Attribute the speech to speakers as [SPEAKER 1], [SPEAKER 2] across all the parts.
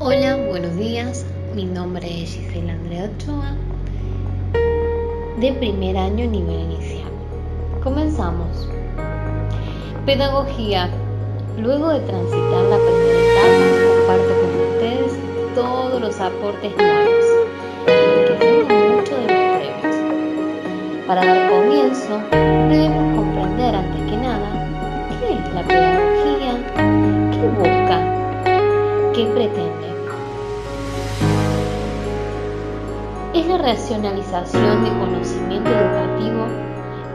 [SPEAKER 1] Hola, buenos días. Mi nombre es Gisela Andrea Ochoa, de primer año nivel inicial. Comenzamos. Pedagogía. Luego de transitar la primera etapa, comparto con ustedes todos los aportes nuevos, enriqueciendo mucho de los previos. Para dar comienzo, debemos comprender antes que nada qué es la pedagogía, qué busca, qué pretende. Es la racionalización de conocimiento educativo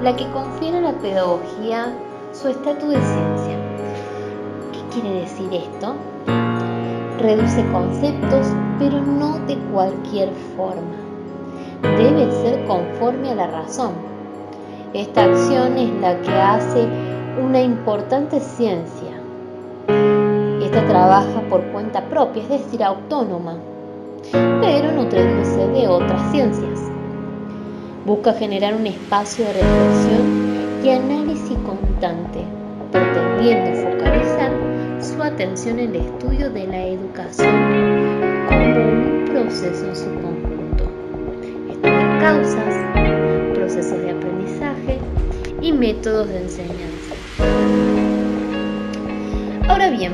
[SPEAKER 1] la que confiere a la pedagogía su estatus de ciencia. ¿Qué quiere decir esto? Reduce conceptos, pero no de cualquier forma. Debe ser conforme a la razón. Esta acción es la que hace una importante ciencia. Esta trabaja por cuenta propia, es decir, autónoma, pero nutrirse de otras ciencias. Busca generar un espacio de reflexión y análisis constante, pretendiendo focalizar su atención en el estudio de la educación como un proceso en su conjunto. Estudia causas, procesos de aprendizaje y métodos de enseñanza. Ahora bien,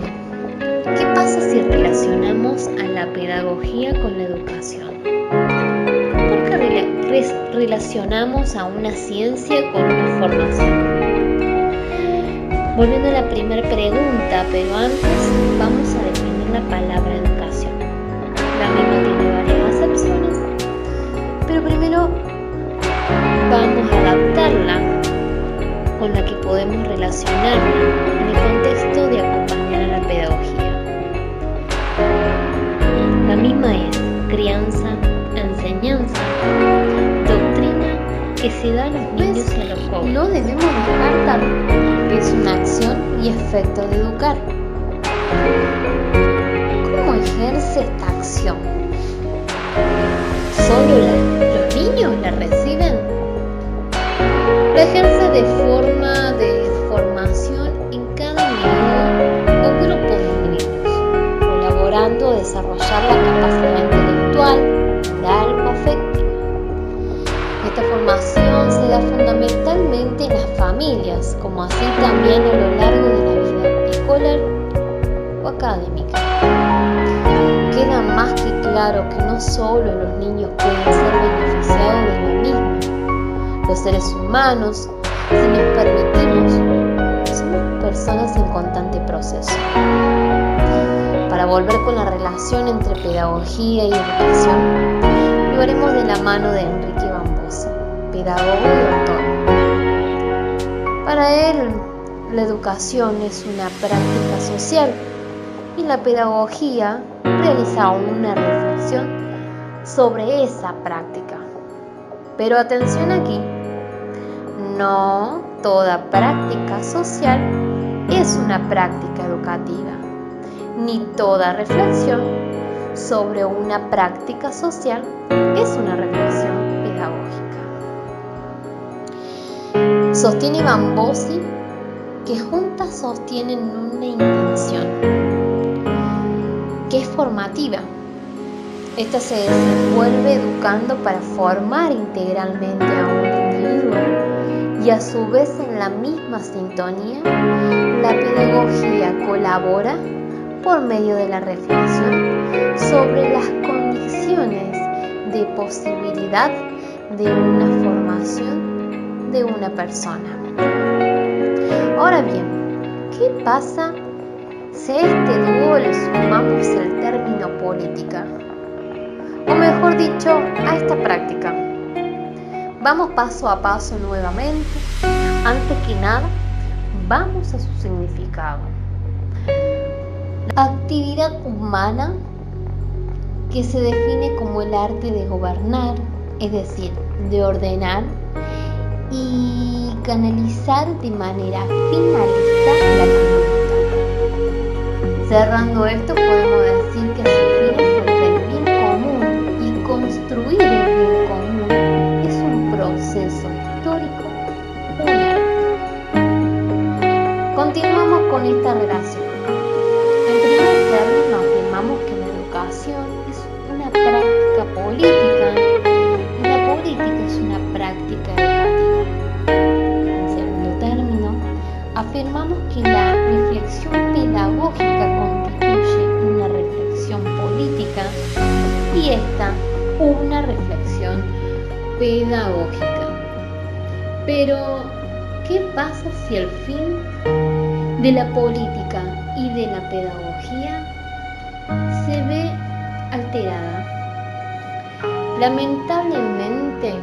[SPEAKER 1] ¿qué pasa si relacionamos a la pedagogía con la educación? ¿Por qué relacionamos a una ciencia con una formación? Volviendo a la primera pregunta, pero antes vamos a definir la palabra educación. La misma tiene varias acepciones, pero primero vamos a adaptarla con la que podemos relacionarla en el contexto de acompañar a la pedagogía. La misma es crianza, enseñanza, doctrina que se da a los niños y a los jóvenes. No debemos descartar que es una acción y efecto de educar. ¿Cómo ejerce esta acción? ¿Solo los niños la reciben? La ejerce de forma de formación en cada individuo o grupo de individuos, colaborando a desarrollar la capacidad intelectual, moral o afectiva. Esta formación se da fundamentalmente en las familias, como así también a lo largo de la vida escolar o académica. Queda más que claro que no solo los niños pueden ser beneficiados de lo mismo. Los seres humanos, si nos permitimos, somos personas en constante proceso. Para volver con la relación entre pedagogía y educación, lo haremos de la mano de Enrique Bambosa, pedagogo y autor. Para él, la educación es una práctica social y la pedagogía realiza una reflexión sobre esa práctica. Pero atención aquí, no toda práctica social es una práctica educativa, ni toda reflexión sobre una práctica social es una reflexión pedagógica. Sostiene Bambosi que juntas sostienen una intención que es formativa. Esta se desenvuelve educando para formar integralmente a un individuo y a su vez en la misma sintonía, la pedagogía colabora por medio de la reflexión sobre las condiciones de posibilidad de una formación de una persona. Ahora bien, ¿qué pasa si a este dúo le sumamos el término política? O mejor dicho, a esta práctica. Vamos paso a paso nuevamente. Antes que nada, vamos a su significado. La actividad humana que se define como el arte de gobernar, es decir, de ordenar y canalizar de manera finalista la conducta. Cerrando esto, podemos decir que su fin es el bien común y construir el bien común es un proceso histórico único. Continuamos con esta relación. En primer término, afirmamos que la educación educación es una práctica política y la política es una práctica educativa. En segundo término, afirmamos que la reflexión pedagógica constituye una reflexión política y esta una reflexión pedagógica. Pero, ¿qué pasa si el fin de la política y de la pedagogía se ve alterada? Lamentablemente,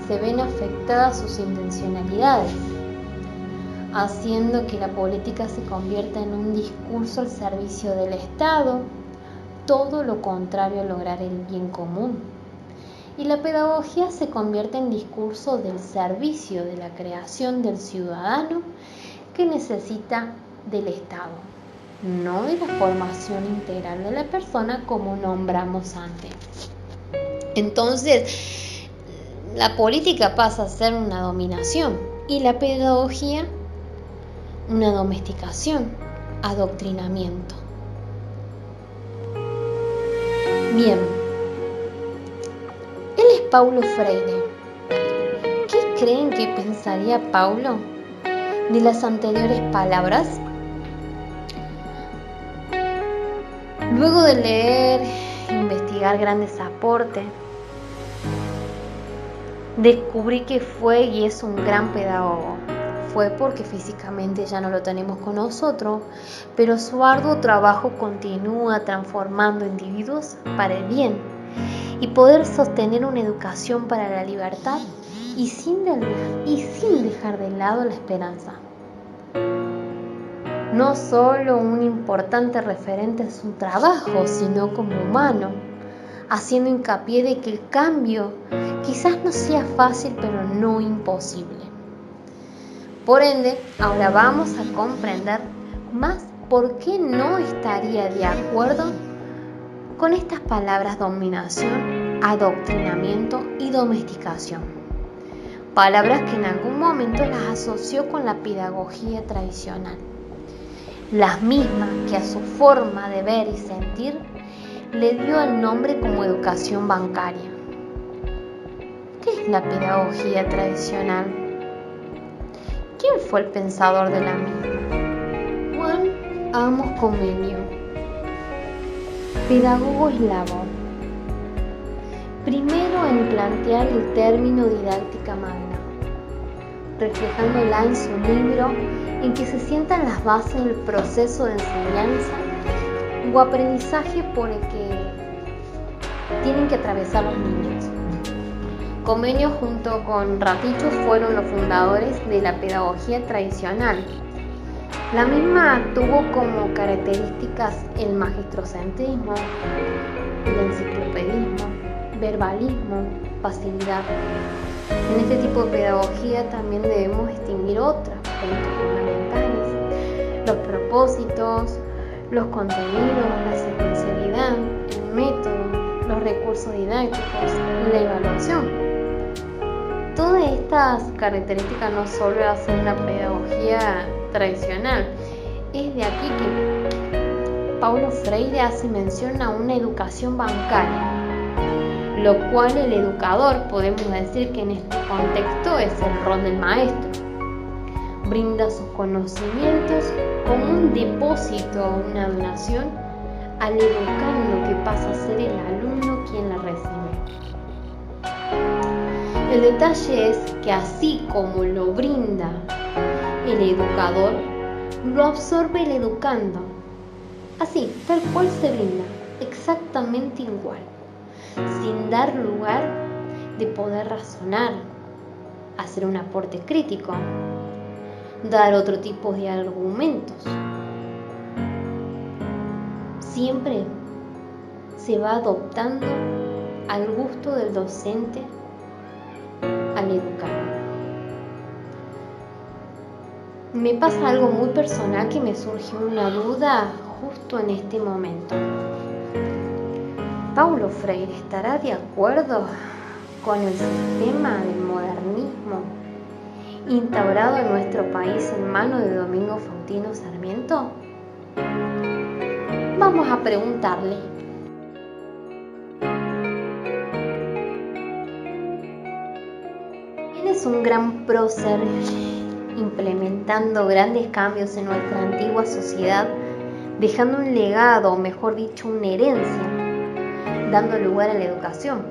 [SPEAKER 1] se ven afectadas sus intencionalidades, haciendo que la política se convierta en un discurso al servicio del Estado, todo lo contrario a lograr el bien común. Y la pedagogía se convierte en discurso del servicio de la creación del ciudadano que necesita del Estado, no de la formación integral de la persona como nombramos antes. Entonces, la política pasa a ser una dominación y la pedagogía una domesticación, adoctrinamiento. Bien, él es Paulo Freire. ¿Qué creen que pensaría Paulo de las anteriores palabras? Luego de leer, investigar grandes aportes, descubrí que fue y es un gran pedagogo. Fue porque físicamente ya no lo tenemos con nosotros, pero su arduo trabajo continúa transformando individuos para el bien y poder sostener una educación para la libertad y sin dejar de lado la esperanza. No solo un importante referente en su trabajo, sino como humano, haciendo hincapié de que el cambio quizás no sea fácil, pero no imposible. Por ende, ahora vamos a comprender más por qué no estaría de acuerdo con estas palabras dominación, adoctrinamiento y domesticación. Palabras que en algún momento las asoció con la pedagogía tradicional. Las mismas que a su forma de ver y sentir le dio el nombre como educación bancaria. ¿Qué es la pedagogía tradicional? ¿Quién fue el pensador de la misma? Juan Amos Comenius, pedagogo eslavo. Primero en plantear el término didáctica magna, reflejándola en su libro en que se sientan las bases del proceso de enseñanza o aprendizaje por el que tienen que atravesar los niños. Comenius junto con Ratichus fueron los fundadores de la pedagogía tradicional. La misma tuvo como características el magistrocentrismo, el enciclopedismo, verbalismo, pasividad. En este tipo de pedagogía también debemos distinguir otros puntos fundamentales: los propósitos, los contenidos, la secuencialidad, el método, los recursos didácticos y la evaluación. Todas estas características no solo hacen la pedagogía tradicional. Es de aquí que Paulo Freire hace mención a una educación bancaria, lo cual el educador, podemos decir que en este contexto es el rol del maestro. Brinda sus conocimientos como un depósito o una donación al educando, que pasa a ser el alumno quien la recibe. El detalle es que así como lo brinda el educador, lo absorbe el educando. Así, tal cual se brinda, exactamente igual, sin dar lugar de poder razonar, hacer un aporte crítico, dar otro tipo de argumentos. Siempre se va adoptando al gusto del docente al educar. Me pasa algo muy personal que me surgió una duda justo en este momento. ¿Paulo Freire estará de acuerdo con el sistema del modernismo instaurado en nuestro país en manos de Domingo Faustino Sarmiento? Vamos a preguntarle. es un gran prócer implementando grandes cambios en nuestra antigua sociedad, dejando un legado, o mejor dicho, una herencia, dando lugar a la educación.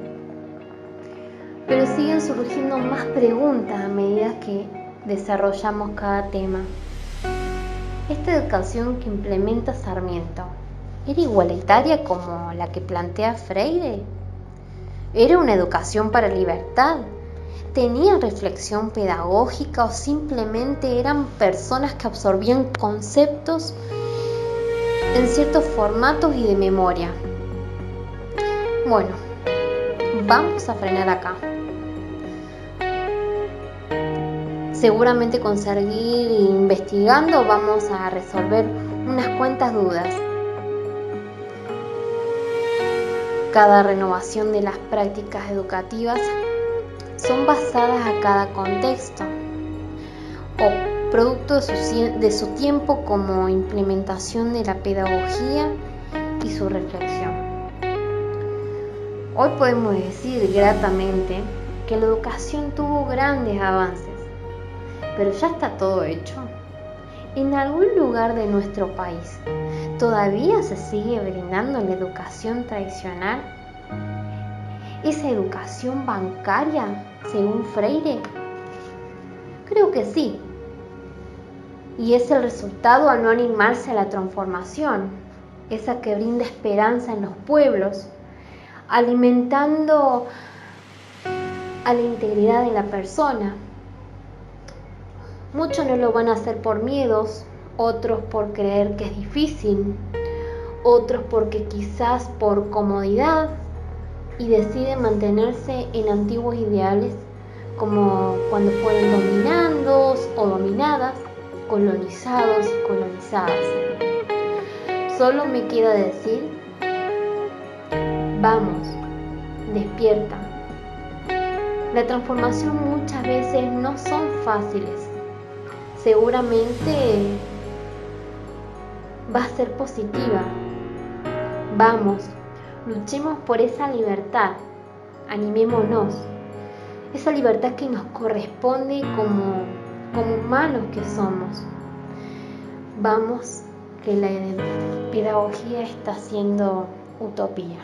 [SPEAKER 1] Pero siguen surgiendo más preguntas a medida que desarrollamos cada tema. ¿Esta educación que implementa Sarmiento era igualitaria como la que plantea Freire? ¿Era una educación para la libertad? ¿Tenía reflexión pedagógica o simplemente eran personas que absorbían conceptos en ciertos formatos y de memoria? Bueno, vamos a frenar acá. Seguramente con seguir investigando vamos a resolver unas cuantas dudas. Cada renovación de las prácticas educativas son basadas a cada contexto o producto de su tiempo como implementación de la pedagogía y su reflexión. Hoy podemos decir gratamente que la educación tuvo grandes avances, pero ya está todo hecho. En algún lugar de nuestro país todavía se sigue brindando la educación tradicional, esa educación bancaria según Freire. Creo que sí, y es el resultado a no animarse a la transformación, esa que brinda esperanza en los pueblos, alimentando a la integridad de la persona. Muchos no lo van a hacer por miedos, otros por creer que es difícil, otros porque quizás por comodidad y deciden mantenerse en antiguos ideales como cuando fueron dominandos o dominadas, colonizados y colonizadas. Solo me queda decir, vamos, despierta. La transformación muchas veces no son fáciles. Seguramente va a ser positiva. Vamos, luchemos por esa libertad, animémonos, esa libertad que nos corresponde como humanos que somos. Vamos, que la pedagogía está siendo utopía.